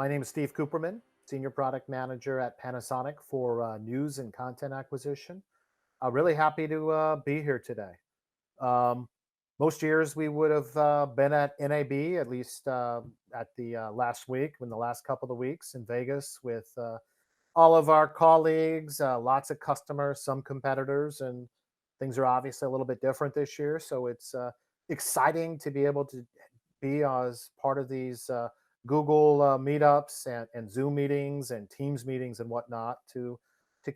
My name is Steve Cooperman, Senior Product Manager at Panasonic for news and content acquisition. Really happy to be here today. Um, most years we would have been at NAB, at least at the last week, in the last couple of weeks in Vegas with all of our colleagues, lots of customers, some competitors, and things are obviously a little bit different this year. So it's exciting to be able to be as part of these Google meetups and Zoom meetings and Teams meetings and whatnot to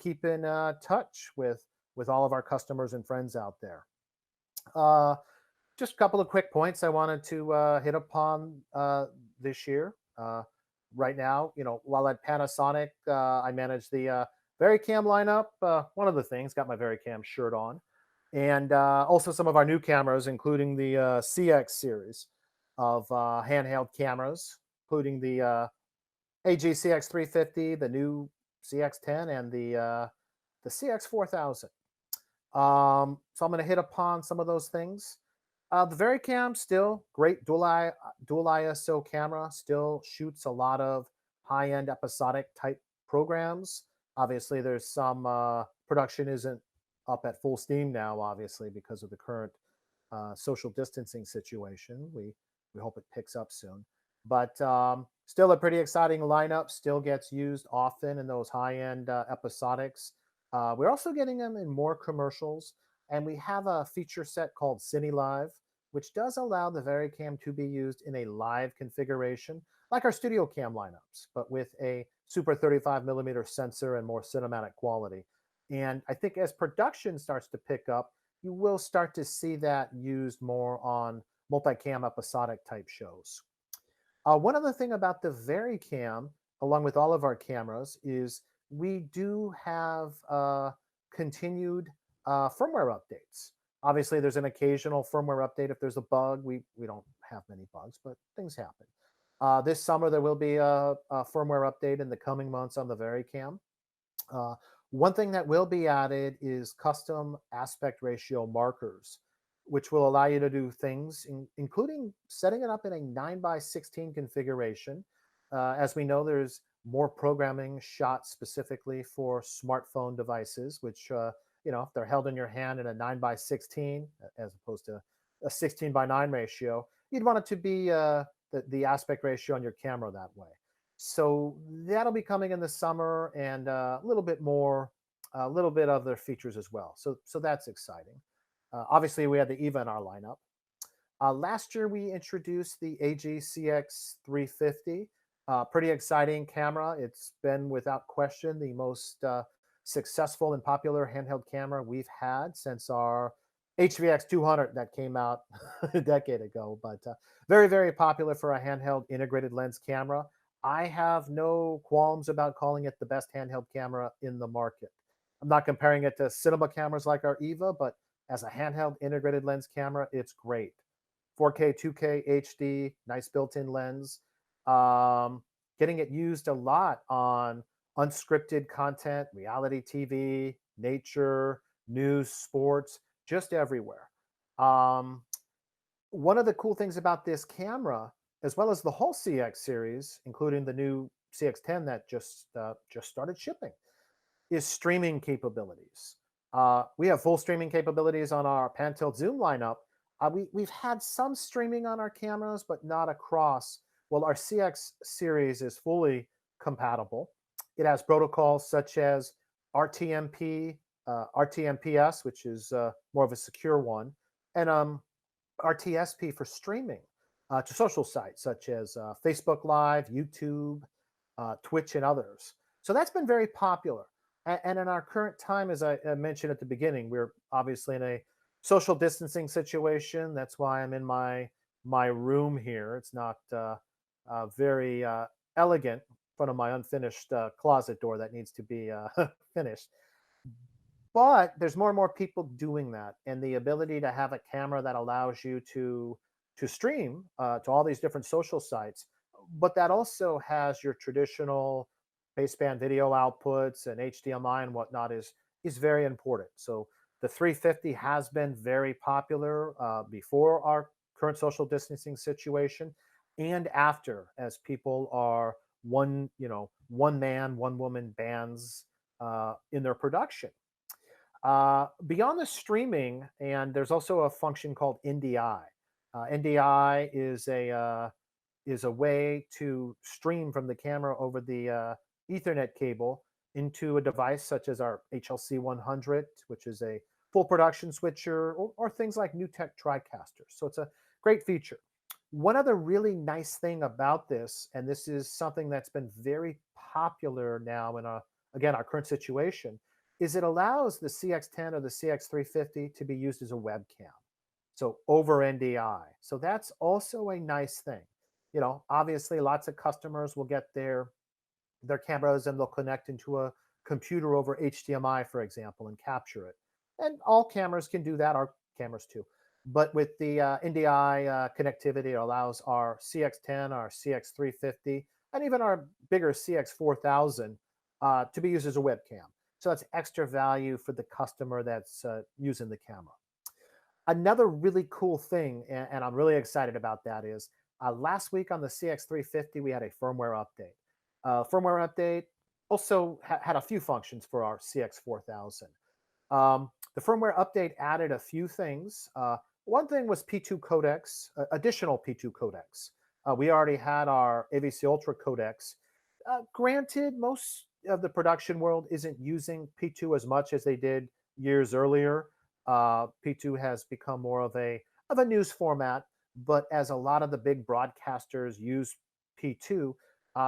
keep in touch with all of our customers and friends out there. Uh, just a couple of quick points I wanted to hit upon this year. Right now, while at Panasonic, I manage the VariCam lineup. One of the things, got my VariCam shirt on, and also some of our new cameras, including the CX series of handheld cameras, including the AG CX350, the new CX10, and the CX4000. So I'm going to hit upon some of those things. The VariCam, still great dual ISO camera, still shoots a lot of high-end episodic type programs. Obviously, there's some production isn't up at full steam now, obviously, because of the current social distancing situation. We hope it picks up soon. But still a pretty exciting lineup, still gets used often in those high-end episodics. We're also getting them in more commercials, and we have a feature set called Cine Live, which does allow the VariCam to be used in a live configuration, like our studio cam lineups, but with a super 35mm sensor and more cinematic quality. And I think as production starts to pick up, you will start to see that used more on multicam episodic type shows. One other thing about the VariCam, along with all of our cameras, is we do have continued firmware updates. Obviously, there's an occasional firmware update if there's a bug. We don't have many bugs, but things happen. This summer, there will be a firmware update in the coming months on the VariCam. One thing that will be added is custom aspect ratio markers, which will allow you to do things, including setting it up in a 9:16 configuration. As we know, there's more programming shot specifically for smartphone devices, which, if they're held in your hand in a 9:16, as opposed to a 16:9 ratio, you'd want it to be the aspect ratio on your camera that way. So that'll be coming in the summer, and a little bit more, a little bit of their features as well. So that's exciting. Obviously, we had the EVA in our lineup. Last year, we introduced the AG-CX350. Pretty exciting camera. It's been, without question, the most successful and popular handheld camera we've had since our HVX 200 that came out a decade ago. But very, very popular for a handheld integrated lens camera. I have no qualms about calling it the best handheld camera in the market. I'm not comparing it to cinema cameras like our EVA, but as a handheld integrated lens camera, it's great. 4K, 2K, HD, nice built-in lens. Getting it used a lot on unscripted content, reality TV, nature, news, sports, just everywhere. One of the cool things about this camera, as well as the whole CX series, including the new CX10 that just started shipping, is streaming capabilities. We have full streaming capabilities on our pan-tilt zoom lineup. We've had some streaming on our cameras, but not across. Well, our CX series is fully compatible. It has protocols such as RTMP, RTMPS, which is more of a secure one, and RTSP for streaming to social sites such as Facebook Live, YouTube, Twitch, and others. So that's been very popular. And in our current time, as I mentioned at the beginning, we're obviously in a social distancing situation. That's why I'm in my room here. It's not very elegant in front of my unfinished closet door that needs to be finished. But there's more and more people doing that, and the ability to have a camera that allows you to stream to all these different social sites, but that also has your traditional baseband video outputs and HDMI and whatnot is very important. So the 350 has been very popular before our current social distancing situation and after, as people are one man, one woman bands in their production. Beyond the streaming, and there's also a function called NDI. NDI is a way to stream from the camera over the Ethernet cable into a device such as our HLC 100, which is a full production switcher, or things like NewTek TriCasters. So it's a great feature. One other really nice thing about this, and this is something that's been very popular now in again, our current situation, is it allows the CX10 or the CX350 to be used as a webcam. So over NDI. So that's also a nice thing. Obviously lots of customers will get their cameras and they'll connect into a computer over HDMI, for example, and capture it. And all cameras can do that, our cameras too. But with the NDI connectivity, it allows our CX10, our CX350, and even our bigger CX4000 to be used as a webcam. So that's extra value for the customer that's using the camera. Another really cool thing, and I'm really excited about that, is last week on the CX350, we had a firmware update. Firmware update also had a few functions for our CX4000. The firmware update added a few things. One thing was P2 codecs, additional P2 codecs. We already had our AVC Ultra codecs. Granted, most of the production world isn't using P2 as much as they did years earlier. P2 has become more of a news format, but as a lot of the big broadcasters use P2,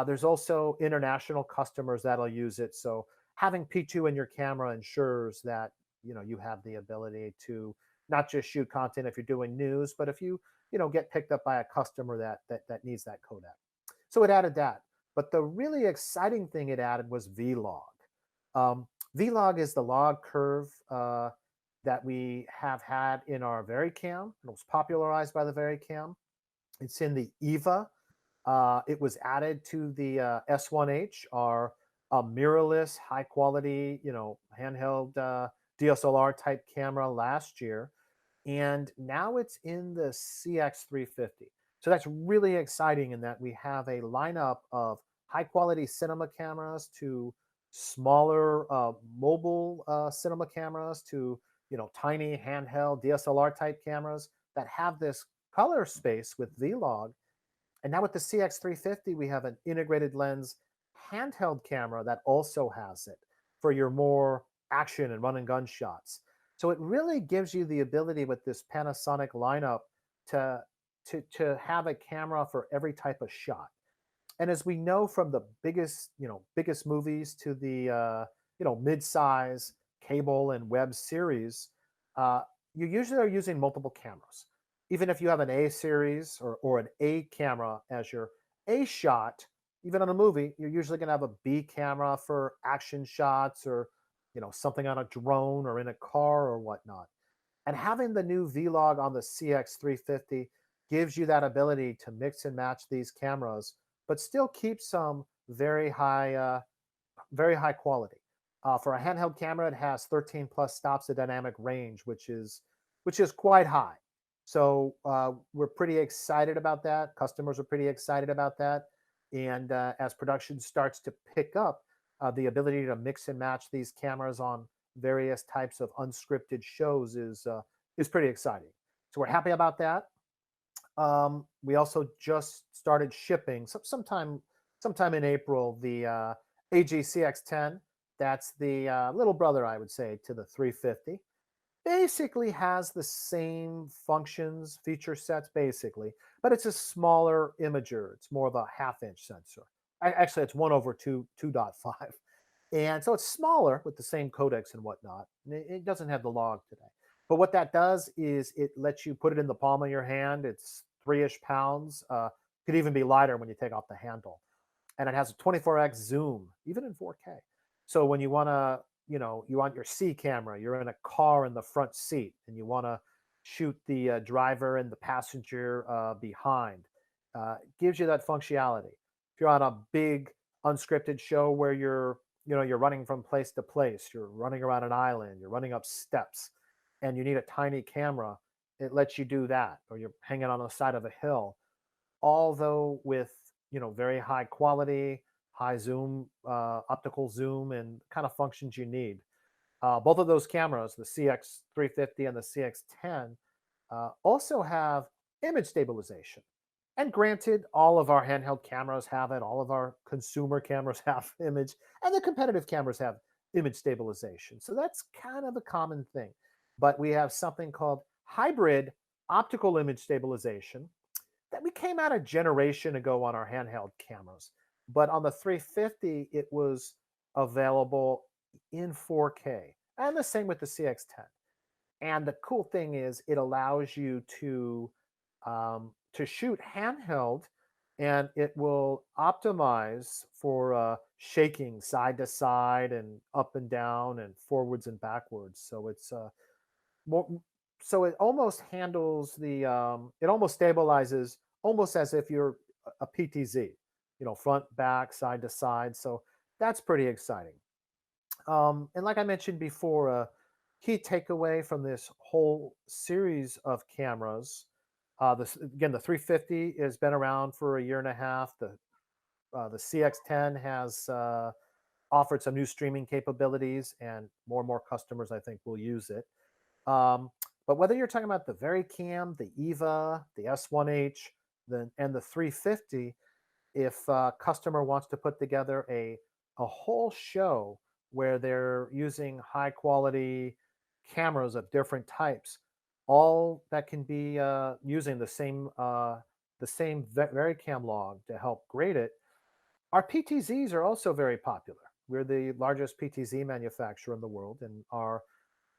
there's also international customers that'll use it. So having P2 in your camera ensures that you have the ability to not just shoot content if you're doing news, but if you get picked up by a customer that needs that codec. So it added that. But the really exciting thing it added was Vlog. Vlog is the log curve that we have had in our VariCam. It was popularized by the VariCam. It's in the EVA. It was added to the S1H, our mirrorless, high quality, handheld DSLR type camera last year. And now it's in the CX350. So that's really exciting in that we have a lineup of high quality cinema cameras to smaller mobile cinema cameras to tiny handheld DSLR type cameras that have this color space with Vlog. And now with the CX350, we have an integrated lens handheld camera that also has it for your more action and run and gun shots. So it really gives you the ability with this Panasonic lineup to have a camera for every type of shot. And as we know from the biggest movies to the mid-size cable and web series, you usually are using multiple cameras. Even if you have an A series or an A camera as your A shot, even on a movie, you're usually going to have a B camera for action shots or something on a drone or in a car or whatnot. And having the new Vlog on the CX350 gives you that ability to mix and match these cameras, but still keep some very high quality. For a handheld camera, it has 13 plus stops of dynamic range, which is quite high. So we're pretty excited about that. Customers are pretty excited about that. And as production starts to pick up, the ability to mix and match these cameras on various types of unscripted shows is pretty exciting. So we're happy about that. We also just started shipping sometime in April the AGCX10. That's the little brother, I would say, to the 350. Basically has the same functions, feature sets, basically, but it's a smaller imager. It's more of a half-inch sensor. Actually, it's 1/2.5. And so it's smaller with the same codecs and whatnot. It doesn't have the log today. But what that does is it lets you put it in the palm of your hand. It's 3-ish pounds. Could even be lighter when you take off the handle. And it has a 24x zoom, even in 4K. So when you want to, you want your C camera, you're in a car in the front seat, and you want to shoot the driver and the passenger behind. It gives you that functionality. If you're on a big unscripted show where you're running from place to place, you're running around an island, you're running up steps, and you need a tiny camera, it lets you do that. Or you're hanging on the side of a hill. Although with very high quality, high zoom, optical zoom, and kind of functions you need. Both of those cameras, the CX350 and the CX10, also have image stabilization. And granted, all of our handheld cameras have it, all of our consumer cameras have image, and the competitive cameras have image stabilization. So that's kind of a common thing. But we have something called hybrid optical image stabilization that we came out a generation ago on our handheld cameras. But on the 350, it was available in 4K, and the same with the CX10. And the cool thing is, it allows you to shoot handheld, and it will optimize for shaking side to side and up and down and forwards and backwards. So it's more. So it almost handles the. It almost stabilizes almost as if you're a PTZ, front, back, side to side. So that's pretty exciting. And like I mentioned before, a key takeaway from this whole series of cameras, again, the 350 has been around for a year and a half. The CX10 has offered some new streaming capabilities, and more customers, I think, will use it. But whether you're talking about the VariCam, the EVA, the S1H, and the 350, if a customer wants to put together a whole show where they're using high quality cameras of different types, all that can be using the same VariCam log to help grade it. Our PTZs are also very popular. We're the largest PTZ manufacturer in the world, and our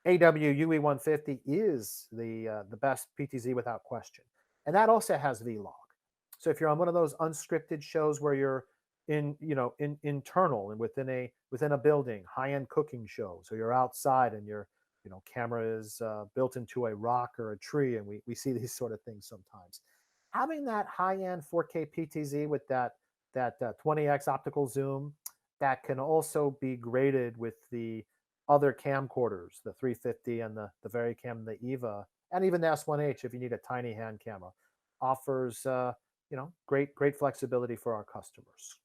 AWUE150 is the best PTZ without question, and that also has vlog. So if you're on one of those unscripted shows where you're in internal and within a building, high-end cooking shows, or you're outside and your camera is built into a rock or a tree, and we see these sort of things sometimes. Having that high-end 4K PTZ with that 20x optical zoom, that can also be graded with the other camcorders, the 350 and the VariCam, the EVA, and even the S1H if you need a tiny hand camera, offers great flexibility for our customers.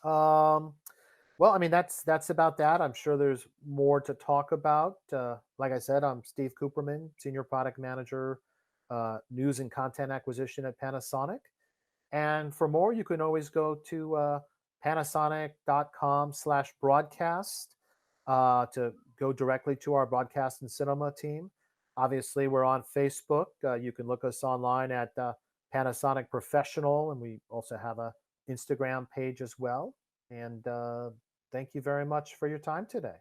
Well, I mean, that's about that. I'm sure there's more to talk about. Like I said, I'm Steve Cooperman, Senior Product Manager, News and Content Acquisition at Panasonic. And for more, you can always go to panasonic.com/broadcast to go directly to our broadcast and cinema team. Obviously, we're on Facebook. You can look us online at Panasonic Professional, and we also have a Instagram page as well. And thank you very much for your time today.